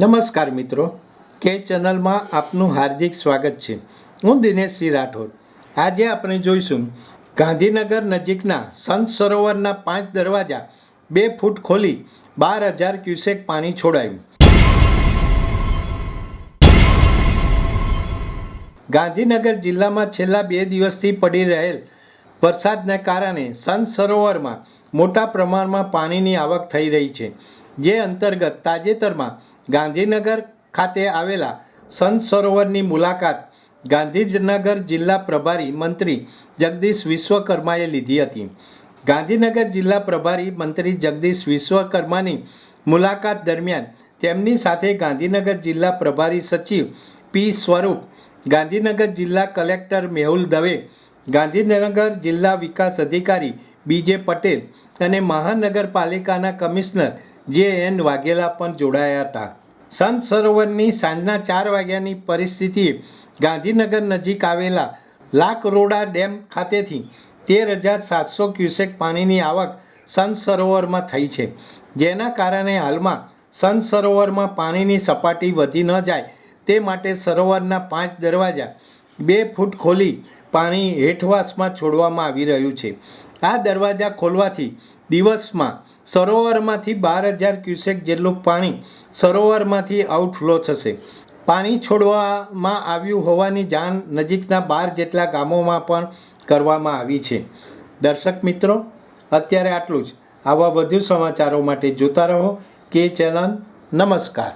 નમસ્કાર મિત્રો, કે ચેનલમાં આપનું હાર્દિક સ્વાગત છે। હું દિનેશ સિંહ રાઠોડ। આજે આપણે જોઈશું ગાંધીનગર નજીકના સંત સરોવરના 5 દરવાજા 2 ફૂટ ખોલી 12,000 ક્યુસેક પાણી છોડાયું। ગાંધીનગર જિલ્લામાં છેલ્લા 2 દિવસથી પડી રહેલ વરસાદને કારણે સંત સરોવરમાં મોટા પ્રમાણમાં પાણીની આવક થઈ રહી છે, જે અંતર્ગત તાજેતરમાં ગાંધીનગર ખાતે આવેલા સંત સરોવરની મુલાકાત ગાંધીનગર જિલ્લા પ્રભારી મંત્રી જગદીશ વિશ્વકર્માએ લીધી હતી। ગાંધીનગર જિલ્લા પ્રભારી મંત્રી જગદીશ વિશ્વકર્માની મુલાકાત દરમિયાન તેમની સાથે ગાંધીનગર જિલ્લા પ્રભારી સચિવ પી સ્વરૂપ, ગાંધીનગર જિલ્લા કલેક્ટર મેહુલ દવે, ગાંધીનગર જિલ્લા વિકાસ અધિકારી બીજે પટેલ અને મહાનગરપાલિકાના કમિશનર જે.એન. વાઘેલા પણ જોડાયા હતા। સંત સરોવરની સાંજના 4 વાગ્યાની પરિસ્થિતિએ ગાંધીનગર નજીક આવેલા લાકરોડા ડેમ ખાતેથી 13,700 ક્યુસેક પાણીની આવક સંત સરોવરમાં થઈ છે, જેના કારણે હાલમાં સંત સરોવરમાં પાણીની સપાટી વધી ન જાય તે માટે સરોવરના 5 દરવાજા 2 ફૂટ ખોલી પાણી હેઠવાસમાં છોડવામાં આવી રહ્યું છે। આ દરવાજા ખોલવાથી દિવસમાં સરોવરમાંથી 12,000 ક્યુસેક જેટલું પાણી સરોવરમાંથી આઉટફ્લો થશે। પાણી છોડવામાં આવ્યું હોવાની જાણ નજીકના 12 જેટલા ગામોમાં પણ કરવામાં આવી છે। દર્શક મિત્રો, અત્યારે આટલું જ। આવા વધુ સમાચારો માટે જોતા રહો કે ચેનલ। નમસ્કાર।